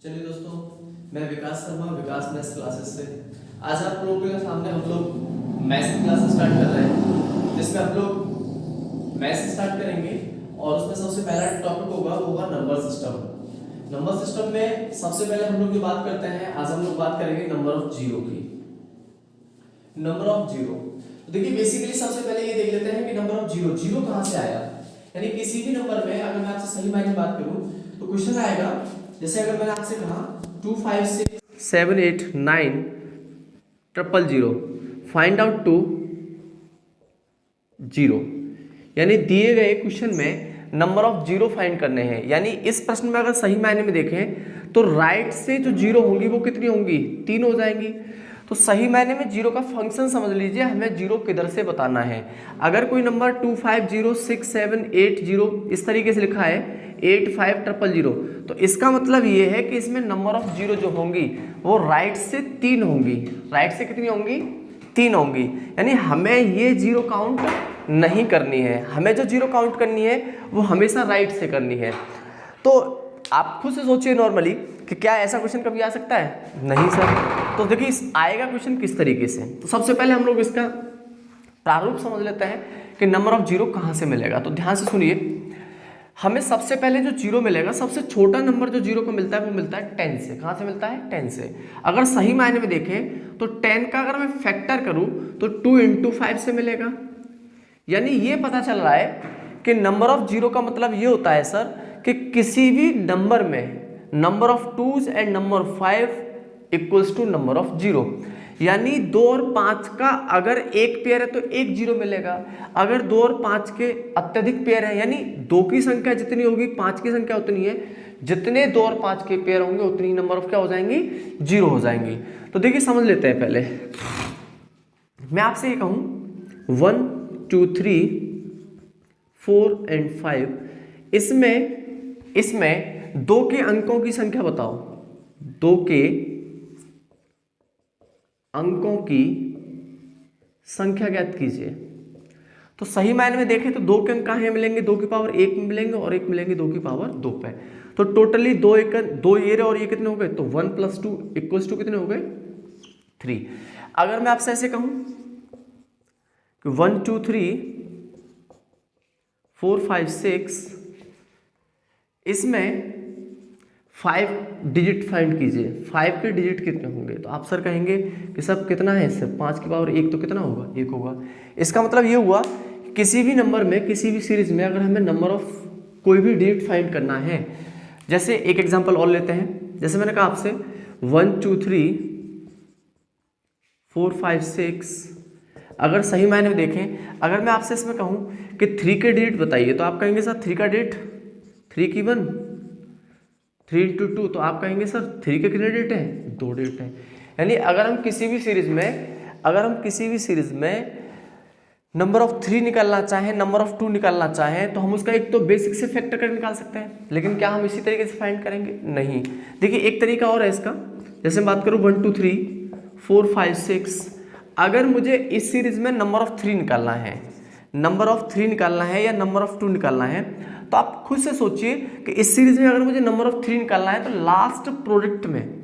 चलिए दोस्तों, मैं विकास शर्मा, विकास मैथ्स क्लासेस से आज आप लोगों के सामने हम लोग मैथ्स की क्लास स्टार्ट कर रहे हैं, जिसमें हम लोग मैथ्स स्टार्ट करेंगे और उसमें सबसे पहला टॉपिक होगा वो होगा नंबर सिस्टम। नंबर सिस्टम में सबसे पहले हम लोग जो बात करते हैं, आज हम लोग बात करेंगे नंबर ऑफ जीरो की। नंबर ऑफ जीरो, तो देखिए बेसिकली सबसे पहले ये देख लेते हैं कि नंबर ऑफ जीरो, जीरो कहाँ से आया। यानी किसी भी नंबर में अगर मैं आपसे सही मायने बात करूं तो क्वेश्चन आएगा, जैसे अगर मैंने आपसे कहा 2 5 6 7 8 9 0 फाइंड आउट टू 0, यानी दिए गए क्वेश्चन में नंबर ऑफ जीरो फाइंड करने हैं। यानी इस प्रश्न में अगर सही मायने में देखें तो राइट से जो जीरो होंगी वो कितनी होंगी, 3 हो जाएंगी। तो सही मायने में जीरो का फंक्शन समझ लीजिए, हमें जीरो किधर से बताना है। अगर कोई नंबर 2 5 0 6 7 8 0 इस तरीके से लिखा है 8 5 0 0, तो इसका मतलब ये है कि इसमें नंबर ऑफ जीरो जो होंगी वो राइट से 3 होंगी। राइट से कितनी होंगी, 3 होंगी। यानी हमें ये जीरो काउंट नहीं करनी है, हमें जो जीरो काउंट करनी है वो हमेशा राइट से करनी है। तो आप खुद से सोचिए नॉर्मली कि क्या ऐसा क्वेश्चन कभी आ सकता है, नहीं सर। तो देखिए आएगा क्वेश्चन किस तरीके से। तो सबसे पहले हम लोग इसका प्रारूप समझ लेते हैं कि नंबर ऑफ जीरो कहाँ से मिलेगा। तो ध्यान से सुनिए, हमें सबसे पहले जो जीरो मिलेगा, सबसे छोटा नंबर जो जीरो को मिलता है वो मिलता है 10 से। कहाँ से मिलता है, 10 से। अगर सही मायने में देखें तो 10 का अगर मैं फैक्टर करूं तो 2 × 5 से मिलेगा। यानी ये पता चल रहा है कि नंबर ऑफ जीरो का मतलब ये होता है सर कि किसी भी नंबर में number of twos and number of 5 equals to number of zero. यानी 2 और 5 का अगर एक पेयर है तो एक जीरो मिलेगा। अगर 2 और 5 के अत्यधिक पेयर है, यानी 2 की संख्या जितनी होगी 5 की संख्या उतनी है, जितने 2 और 5 के पेयर होंगे उतनी नंबर ऑफ क्या हो जाएंगी, जीरो हो जाएंगी। तो देखिए समझ लेते हैं। पहले मैं आपसे ये कहूं 1 2 3 4 एंड 5, इसमें 2 के अंकों की संख्या बताओ। 2 के अंकों की संख्या ज्ञात कीजिए। तो सही मायने में देखें तो 2 के अंक कहाँ मिलेंगे, 2 की पावर 1 में मिलेंगे और 1 मिलेंगे 2 की पावर 2 पे। तो टोटली 2 ये और ये कितने हो गए, तो 1 + 2 = कितने हो गए, 3। अगर मैं आपसे ऐसे कहूं कि 1 2 3 4 5 6, इसमें 5 डिजिट फाइंड कीजिए। 5 के डिजिट कितने होंगे, तो आप सर कहेंगे कि सब कितना है, सर 5 की पावर 1 तो कितना होगा, 1 होगा। इसका मतलब ये हुआ कि किसी भी नंबर में, किसी भी सीरीज में अगर हमें नंबर ऑफ कोई भी डिजिट फाइंड करना है, जैसे एक एग्जांपल और लेते हैं। जैसे मैंने कहा आपसे 1 2 3 4 5 6, अगर सही मायने में देखें, अगर मैं आपसे इसमें कहूँ कि 3 के डिजिट बताइए, तो आप कहेंगे सर 3 का डिजिट 3 की 1, 3 × 2, तो आप कहेंगे सर 3 के कितने डिजिट हैं, 2 डिजिट हैं। यानी अगर हम किसी भी सीरीज में नंबर ऑफ 3 निकालना चाहें, नंबर ऑफ 2 निकालना चाहें, तो हम उसका एक तो बेसिक से फैक्टर करके निकाल सकते हैं। लेकिन क्या हम इसी तरीके से फाइंड करेंगे, नहीं। देखिए एक तरीका और है इसका। जैसे मैं बात करूँ 1 2 3 4 5 6, अगर मुझे इस सीरीज में नंबर ऑफ 3 निकालना है, या नंबर ऑफ 2 निकालना है, तो आप खुद से सोचिए कि इस सीरीज में अगर मुझे नंबर ऑफ 3 निकालना है तो लास्ट प्रोडक्ट में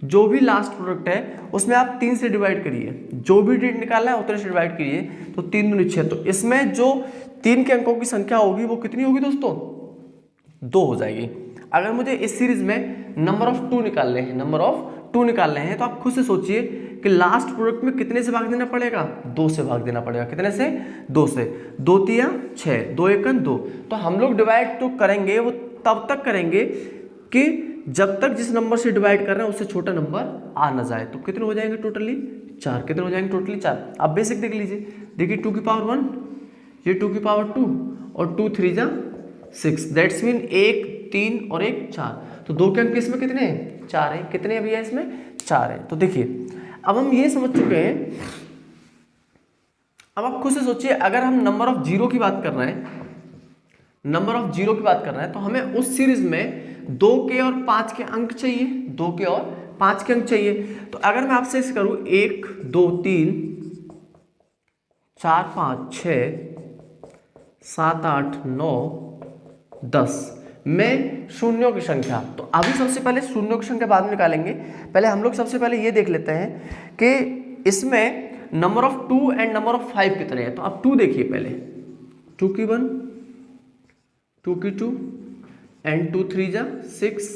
जो भी लास्ट प्रोडक्ट है उसमें आप 3 से डिवाइड करिए। जो भी डिजिट निकालना है उतने से डिवाइड करिए, तो 3 दूनी 6। तो इसमें जो 3 के अंकों की संख्या होगी वो कितनी होगी दोस्तों, 2 हो जाएगी। अगर मुझे इस सीरीज में नंबर ऑफ 2 निकालने हैं, तो आप खुद से सोचिए कि लास्ट प्रोडक्ट में कितने से भाग देना पड़ेगा, 2 से भाग देना पड़ेगा। कितने से, 2 से। 2 3 6, 2 1 2। तो हम लोग डिवाइड तो करेंगे, वो तब तक करेंगे कि जब तक जिस नंबर से डिवाइड कर रहे हैं उससे छोटा नंबर आ ना जाए। तो कितने हो जाएंगे टोटली, 4। कितने हो जाएंगे टोटली, 4। अब बेसिक देख लीजिए, देखिए 2 की पावर 1, ये 2 की पावर 2, और 2 3 जा 6, दैट्स मीन 1 3 और 1 4। तो 2 के अंक इसमें कितने हैं, 4 है। कितने अभी है इसमें, 4 है। तो देखिए अब हम ये समझ चुके हैं। अब आप खुद से सोचिए, अगर हम नंबर ऑफ जीरो की बात कर रहे हैं, तो हमें उस सीरीज में 2 के और 5 के अंक चाहिए, 2 के और 5 के अंक चाहिए। तो अगर मैं आपसे इसे करूं 1 2 3 4 5 6 7 8 9 10, में शून्यों की संख्या। तो अभी सबसे पहले शून्यों की संख्या बाद में निकालेंगे, पहले हम लोग सबसे पहले ये देख लेते हैं कि इसमें number of 2 and number of 5 कितने हैं। तो आप 2 देखिए पहले, 2 की 1, 2 की 2 एंड 2 3 जा 6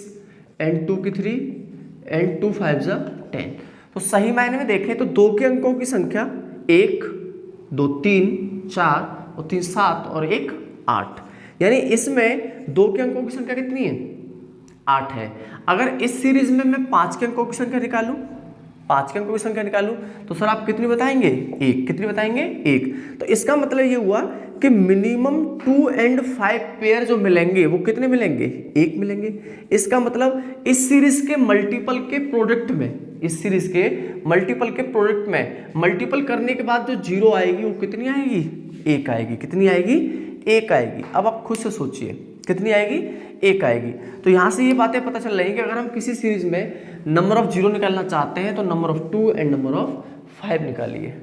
एंड 2 की 3 एंड 2 5 जा 10। तो सही मायने में देखें तो 2 के अंकों की संख्या 1 2 3 4 और 3 7 और 1 8, यानी इसमें 2 के अंकों की संख्या कितनी है 8 है। अगर इस सीरीज में मैं 5 के अंकों की संख्या निकालूं, 5 के अंकों की संख्या निकालूं तो सर आप कितनी बताएंगे 1, कितनी बताएंगे 1। तो इसका मतलब ये हुआ कि मिनिमम 2 एंड 5 पेयर जो मिलेंगे वो कितने मिलेंगे 1 मिलेंगे। इसका मतलब इस सीरीज के मल्टीपल के प्रोडक्ट में, इस सीरीज के मल्टीपल के प्रोडक्ट में मल्टीपल करने के बाद जो जीरो आएगी वो कितनी आएगी 1 आएगी। कितनी आएगी 1 आएगी। अब आप खुद से सोचिए कितनी आएगी 1 आएगी। तो यहाँ से ये बातें पता चल रही है कि अगर हम किसी सीरीज में नंबर ऑफ जीरो निकालना चाहते हैं तो number of 2 and number of 5 निकालिए।